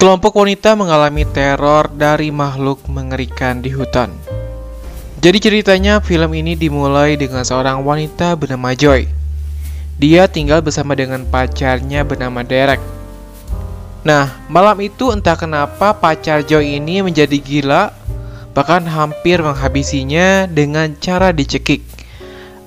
Sekelompok wanita mengalami teror dari makhluk mengerikan di hutan. Jadi ceritanya film ini dimulai dengan seorang wanita bernama Joy. Dia tinggal bersama dengan pacarnya bernama Derek. Nah, malam itu entah kenapa pacar Joy ini menjadi gila, bahkan hampir menghabisinya dengan cara dicekik.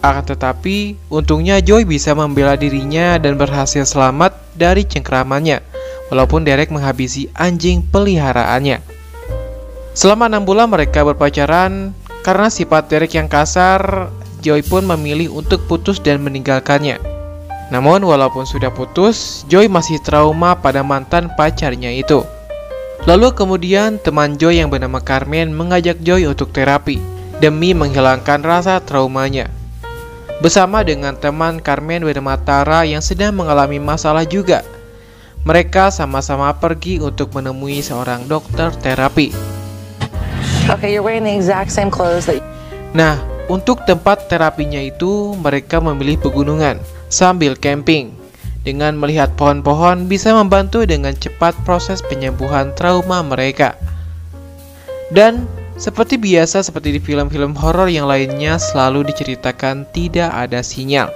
Akan tetapi, untungnya Joy bisa membela dirinya dan berhasil selamat dari cengkramannya, walaupun Derek menghabisi anjing peliharaannya. Selama 6 bulan mereka berpacaran. Karena sifat Derek yang kasar, Joy pun memilih untuk putus dan meninggalkannya. Namun walaupun sudah putus, Joy masih trauma pada mantan pacarnya itu. Lalu kemudian teman Joy yang bernama Carmen mengajak Joy untuk terapi demi menghilangkan rasa traumanya. Bersama dengan teman Carmen bernama Tara yang sedang mengalami masalah juga, mereka sama-sama pergi untuk menemui seorang dokter terapi. Okay, you're wearing the exact same clothes that... Nah, untuk tempat terapinya itu mereka memilih pegunungan sambil camping. Dengan melihat pohon-pohon bisa membantu dengan cepat proses penyembuhan trauma mereka. Dan seperti biasa seperti di film-film horor yang lainnya selalu diceritakan tidak ada sinyal.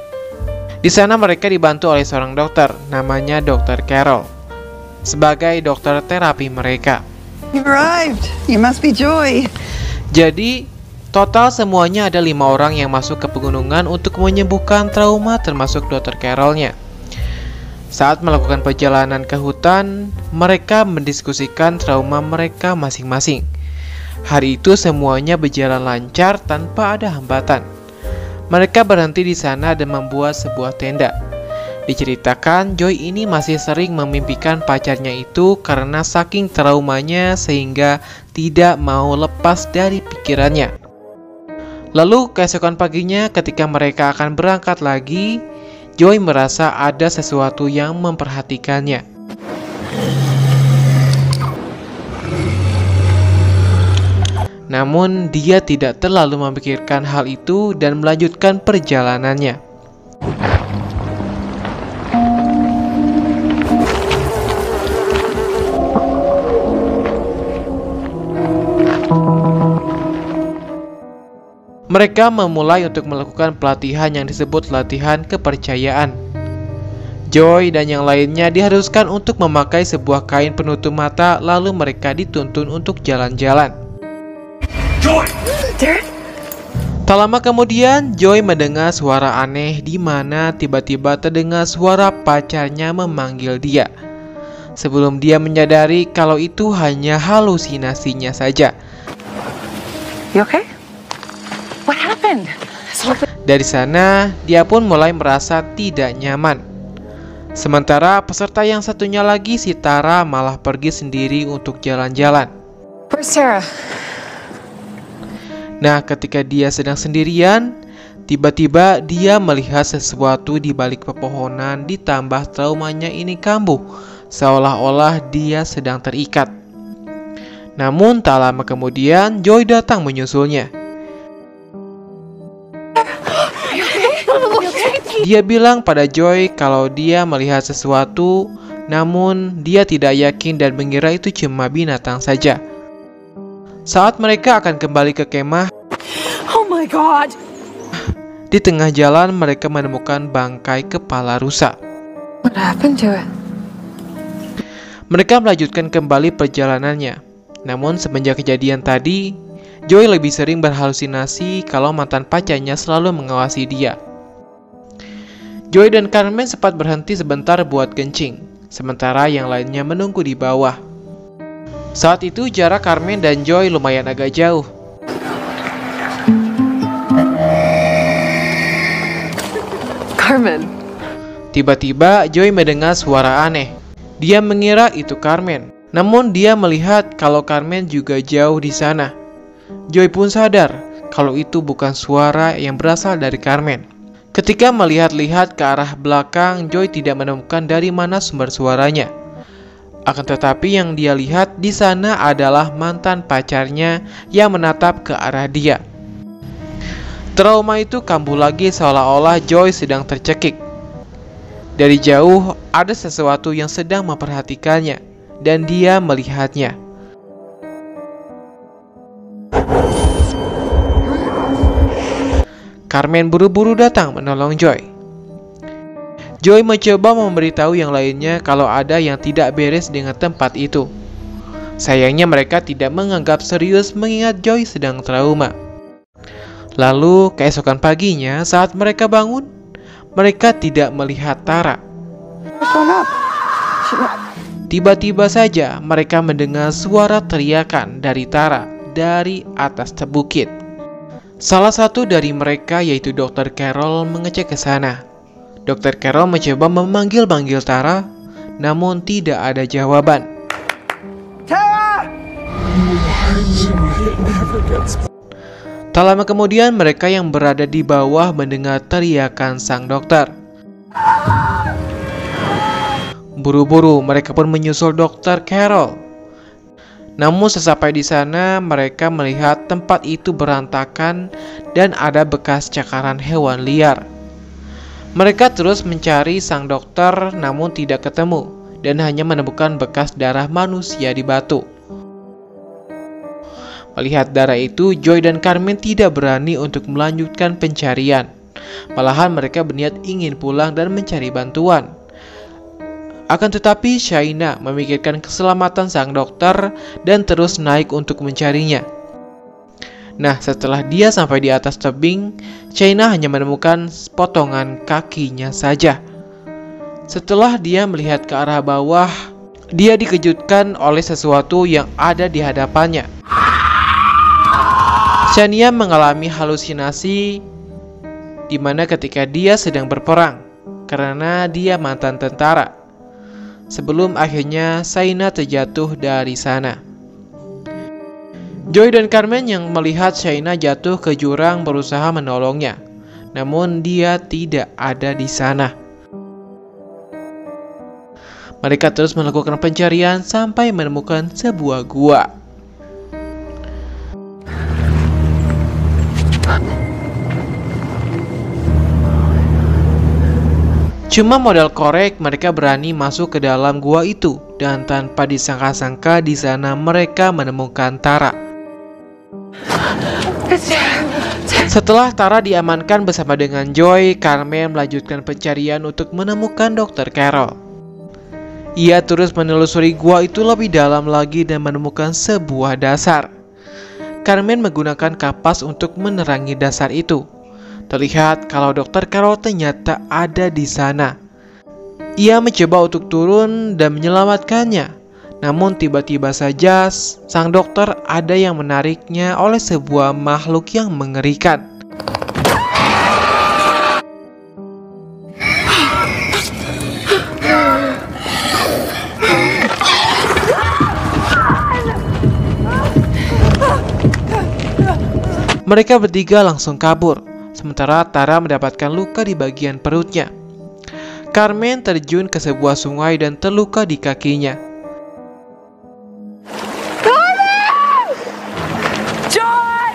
Di sana mereka dibantu oleh seorang dokter namanya Dr. Carol sebagai dokter terapi mereka. You've arrived. You must be Joy. Jadi, total semuanya ada 5 orang yang masuk ke pegunungan untuk menyembuhkan trauma termasuk Dr. Carol-nya. Saat melakukan perjalanan ke hutan, mereka mendiskusikan trauma mereka masing-masing. Hari itu semuanya berjalan lancar tanpa ada hambatan. Mereka berhenti di sana dan membuat sebuah tenda. Diceritakan Joy ini masih sering memimpikan pacarnya itu karena saking traumanya sehingga tidak mau lepas dari pikirannya. Lalu keesokan paginya ketika mereka akan berangkat lagi, Joy merasa ada sesuatu yang memperhatikannya. Namun dia tidak terlalu memikirkan hal itu dan melanjutkan perjalanannya. Mereka memulai untuk melakukan pelatihan yang disebut latihan kepercayaan. Joy dan yang lainnya diharuskan untuk memakai sebuah kain penutup mata, lalu mereka dituntun untuk jalan-jalan. Joy! Derek? Tak lama kemudian, Joy mendengar suara aneh di mana tiba-tiba terdengar suara pacarnya memanggil dia. Sebelum dia menyadari kalau itu hanya halusinasinya saja. You okay? What happened? Dari sana, dia pun mulai merasa tidak nyaman. Sementara peserta yang satunya lagi, si Tara, malah pergi sendiri untuk jalan-jalan. Where's Sarah? Nah, ketika dia sedang sendirian, tiba-tiba dia melihat sesuatu di balik pepohonan, ditambah traumanya ini kambuh, seolah-olah dia sedang terikat. Namun tak lama kemudian, Joy datang menyusulnya. Dia bilang pada Joy kalau dia melihat sesuatu, namun dia tidak yakin dan mengira itu cuma binatang saja. Saat mereka akan kembali ke kemah, Oh my God! Di tengah jalan mereka menemukan bangkai kepala rusa. What happened to it? Mereka melanjutkan kembali perjalanannya. Namun semenjak kejadian tadi, Joy lebih sering berhalusinasi kalau mantan pacarnya selalu mengawasi dia. Joy dan Carmen sempat berhenti sebentar buat kencing, sementara yang lainnya menunggu di bawah. Saat itu jarak Carmen dan Joy lumayan agak jauh. Carmen. Tiba-tiba Joy mendengar suara aneh. Dia mengira itu Carmen, namun dia melihat kalau Carmen juga jauh di sana. Joy pun sadar kalau itu bukan suara yang berasal dari Carmen. Ketika melihat-lihat ke arah belakang, Joy tidak menemukan dari mana sumber suaranya. Akan tetapi yang dia lihat di sana adalah mantan pacarnya yang menatap ke arah dia. Trauma itu kambuh lagi seolah-olah Joy sedang tercekik. Dari jauh ada sesuatu yang sedang memperhatikannya. dan dia melihatnya. Carmen buru-buru datang menolong Joy. Joy mencoba memberitahu yang lainnya kalau ada yang tidak beres dengan tempat itu. Sayangnya mereka tidak menganggap serius mengingat Joy sedang trauma. Lalu keesokan paginya saat mereka bangun, mereka tidak melihat Tara. Tiba-tiba saja mereka mendengar suara teriakan dari Tara dari atas bukit. Salah satu dari mereka yaitu Dr. Carol mengecek ke sana. Dr. Carol mencoba memanggil-manggil Tara, namun tidak ada jawaban. Tara! Tak lama kemudian mereka yang berada di bawah mendengar teriakan sang dokter. Buru-buru mereka pun menyusul Dr. Carol. Namun sesampai di sana mereka melihat tempat itu berantakan dan ada bekas cakaran hewan liar. Mereka terus mencari sang dokter namun tidak ketemu dan hanya menemukan bekas darah manusia di batu. Melihat darah itu, Joy dan Carmen tidak berani untuk melanjutkan pencarian. Malahan mereka berniat ingin pulang dan mencari bantuan. Akan tetapi Shaina memikirkan keselamatan sang dokter dan terus naik untuk mencarinya. Nah, setelah dia sampai di atas tebing, Shaina hanya menemukan potongan kakinya saja. Setelah dia melihat ke arah bawah, dia dikejutkan oleh sesuatu yang ada di hadapannya. Shania mengalami halusinasi di mana ketika dia sedang berperang karena dia mantan tentara. Sebelum akhirnya Shaina terjatuh dari sana. Joy dan Carmen yang melihat Shaina jatuh ke jurang berusaha menolongnya, namun dia tidak ada di sana. Mereka terus melakukan pencarian sampai menemukan sebuah gua. Cuma modal korek mereka berani masuk ke dalam gua itu dan tanpa disangka-sangka di sana mereka menemukan Tara. Setelah Tara diamankan bersama dengan Joy, Carmen melanjutkan pencarian untuk menemukan Dr. Carol. Ia terus menelusuri gua itu lebih dalam lagi dan menemukan sebuah dasar. Carmen menggunakan kapas untuk menerangi dasar itu. Terlihat kalau Dr. Carol ternyata ada di sana. Ia mencoba untuk turun dan menyelamatkannya. Namun tiba-tiba saja sang dokter ada yang menariknya oleh sebuah makhluk yang mengerikan. Mereka bertiga langsung kabur. Sementara Tara mendapatkan luka di bagian perutnya. Carmen terjun ke sebuah sungai dan terluka di kakinya. Joy!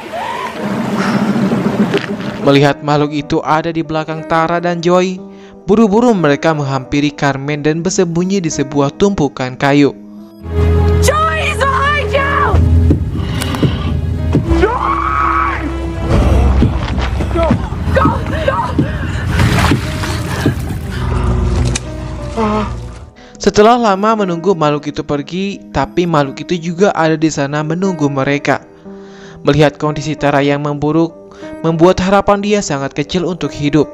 Melihat makhluk itu ada di belakang Tara dan Joy, buru-buru mereka menghampiri Carmen dan bersembunyi di sebuah tumpukan kayu. Joy is behind you! Joy! Go! Go! Go! Setelah lama menunggu makhluk itu pergi, tapi makhluk itu juga ada di sana menunggu mereka. Melihat kondisi Tara yang memburuk, membuat harapan dia sangat kecil untuk hidup.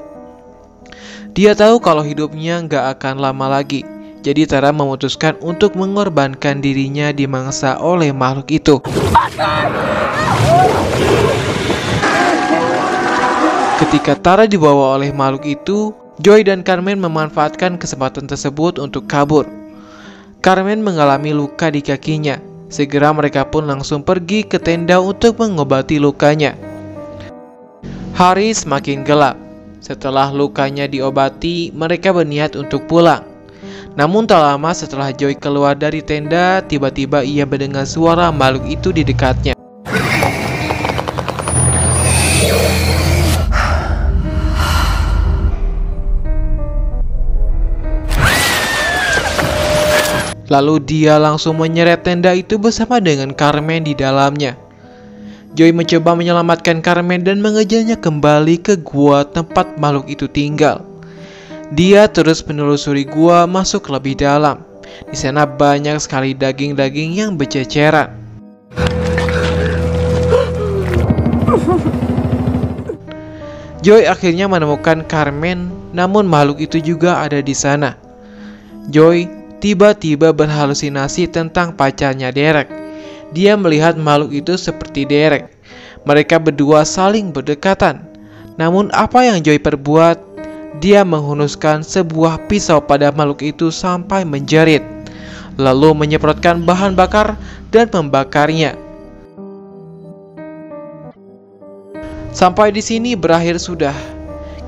Dia tahu kalau hidupnya nggak akan lama lagi, jadi Tara memutuskan untuk mengorbankan dirinya dimangsa oleh makhluk itu. Ketika Tara dibawa oleh makhluk itu, Joy dan Carmen memanfaatkan kesempatan tersebut untuk kabur. Carmen mengalami luka di kakinya. Segera mereka pun langsung pergi ke tenda untuk mengobati lukanya. Hari semakin gelap. Setelah lukanya diobati, mereka berniat untuk pulang. Namun tak lama setelah Joy keluar dari tenda, tiba-tiba ia mendengar suara makhluk itu di dekatnya. Lalu dia langsung menyeret tenda itu bersama dengan Carmen di dalamnya. Joey mencoba menyelamatkan Carmen dan mengejarnya kembali ke gua tempat makhluk itu tinggal. Dia terus menelusuri gua masuk lebih dalam. Di sana banyak sekali daging-daging yang berceceran. Joey akhirnya menemukan Carmen, namun makhluk itu juga ada di sana. Joey tiba-tiba berhalusinasi tentang pacarnya Derek. Dia melihat makhluk itu seperti Derek. Mereka berdua saling berdekatan. Namun apa yang Joey perbuat? Dia menghunuskan sebuah pisau pada makhluk itu sampai menjerit, lalu menyemprotkan bahan bakar dan membakarnya. Sampai di sini berakhir sudah.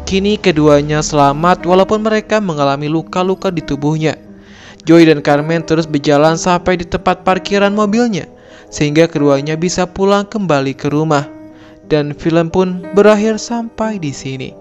Kini keduanya selamat walaupun mereka mengalami luka-luka di tubuhnya. Joey dan Carmen terus berjalan sampai di tempat parkiran mobilnya, sehingga keduanya bisa pulang kembali ke rumah. Dan film pun berakhir sampai di sini.